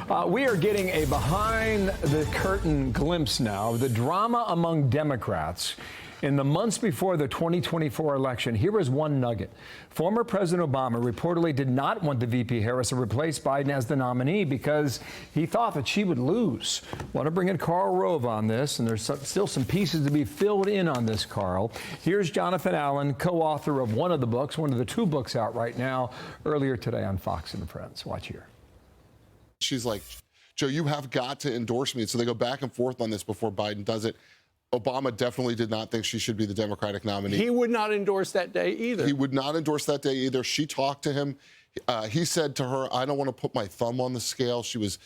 We are getting a behind-the-curtain glimpse now of the drama among Democrats in the months before the 2024 election. Here is one nugget. Former President Obama reportedly did not want the VP Harris to replace Biden as the nominee because he thought that she would lose. Want to bring in Karl Rove on this, and there's still some pieces to be filled in on this, Karl. Here's Jonathan Allen, co-author of one of the books, one of the two books out right now, earlier today on Fox and Friends. Watch here. She's like, Joe, you have got to endorse me. So they go back and forth on this before Biden does it. Obama definitely did not think she should be the Democratic nominee. He would not endorse that day either. He would not endorse that day either. She talked to him. He said to her, I don't want to put my thumb on the scale. She was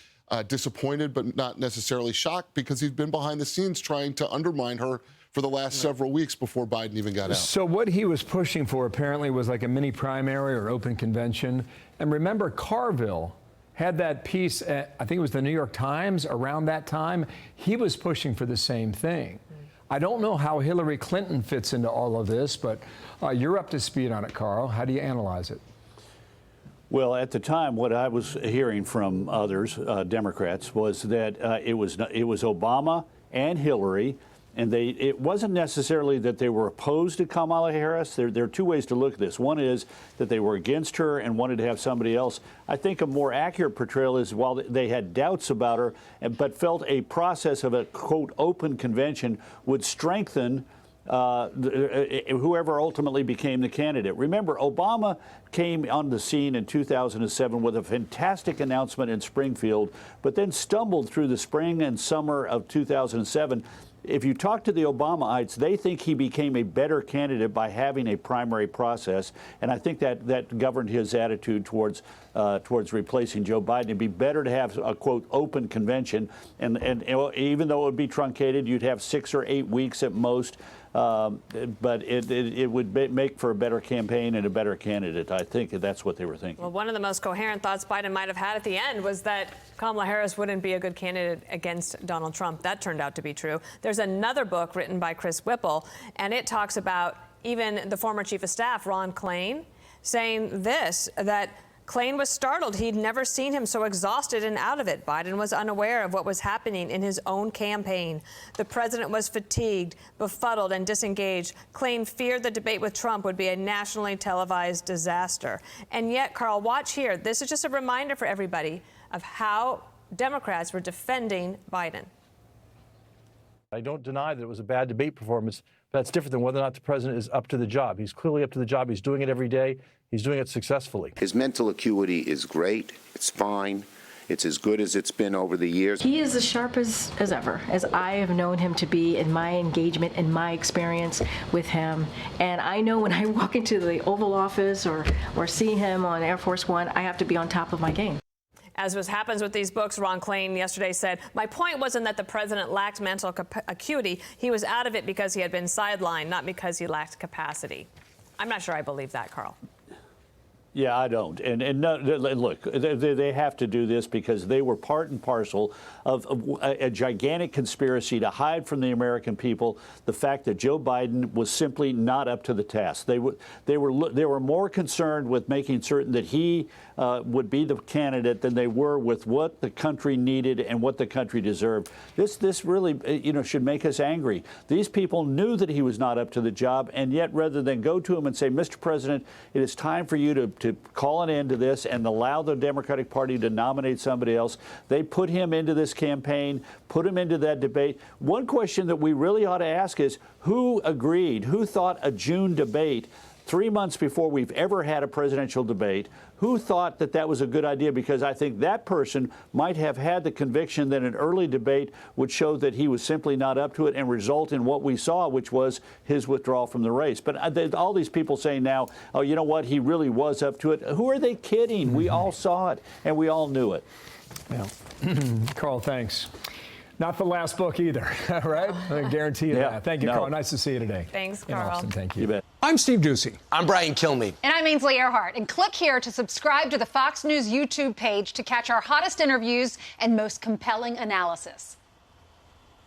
disappointed, but not necessarily shocked, because he's been behind the scenes trying to undermine her for the last several weeks before Biden even got out. So what he was pushing for apparently was like a mini primary or open convention. And remember, Carville had that piece, I think it was the New York Times, around that time. He was pushing for the same thing. I don't know how Hillary Clinton fits into all of this, but you're up to speed on it, Karl. How do you analyze it? Well, at the time, what I was hearing from others, Democrats, was that it was Obama and Hillary, and it wasn't necessarily that they were opposed to Kamala Harris. There are two ways to look at this. One is that they were against her and wanted to have somebody else. I think a more accurate portrayal is, while they had doubts about her, but felt a process of a, quote, open convention would strengthen whoever ultimately became the candidate. Remember, Obama came on the scene in 2007 with a fantastic announcement in Springfield, but then stumbled through the spring and summer of 2007. If you talk to the Obamaites, they think he became a better candidate by having a primary process, and I think that governed his attitude towards replacing Joe Biden. It'd be better to have a, quote, open convention, and even though it would be truncated, you'd have 6 or 8 weeks at most, but it would make for a better campaign and a better candidate. I think that's what they were thinking. Well, one of the most coherent thoughts Biden might have had at the end was that Kamala Harris wouldn't be a good candidate against Donald Trump. That turned out to be true. There's another book written by Chris Whipple, and it talks about even the former chief of staff, Ron Klain, saying this, that Klain was startled. He'd never seen him so exhausted and out of it. Biden was unaware of what was happening in his own campaign. The president was fatigued, befuddled, and disengaged. Klain feared the debate with Trump would be a nationally televised disaster. And yet, Karl, watch here. This is just a reminder for everybody of how Democrats were defending Biden. I don't deny that it was a bad debate performance. But that's different than whether or not the president is up to the job. He's clearly up to the job. He's doing it every day. He's doing it successfully. His mental acuity is great. It's fine. It's as good as it's been over the years. He is as sharp as ever, as I have known him to be in my engagement and my experience with him. And I know when I walk into the Oval Office or see him on Air Force One, I have to be on top of my game. As happens with these books, Ron Klain yesterday said, my point wasn't that the president lacked mental acuity. He was out of it because he had been sidelined, not because he lacked capacity. I'm not sure I believe that, Karl. Yeah, I don't. And no, look, they have to do this because they were part and parcel of a gigantic conspiracy to hide from the American people the fact that Joe Biden was simply not up to the task. They were more concerned with making certain that he would be the candidate than they were with what the country needed and what the country deserved. This really, should make us angry. These people knew that he was not up to the job, and yet rather than go to him and say, Mr. President, it is time for you to call an end to this and allow the Democratic Party to nominate somebody else, they put him into this campaign, put him into that debate. One question that we really ought to ask is, who agreed? Who thought a June debate 3 months before we've ever had a presidential debate? Who thought that that was a good idea? Because I think that person might have had the conviction that an early debate would show that he was simply not up to it and result in what we saw, which was his withdrawal from the race. But all these people saying now, oh, you know what, he really was up to it. Who are they kidding? We all saw it, and we all knew it. Yeah. Karl, thanks. Not the last book either, right? I guarantee you that. Thank you, Karl. Nice to see you today. Thanks, In Karl. Austin. Thank you. You bet. I'm Steve Ducey. I'm Brian Kilmeade. And I'm Ainsley Earhart. And click here to subscribe to the Fox News YouTube page to catch our hottest interviews and most compelling analysis.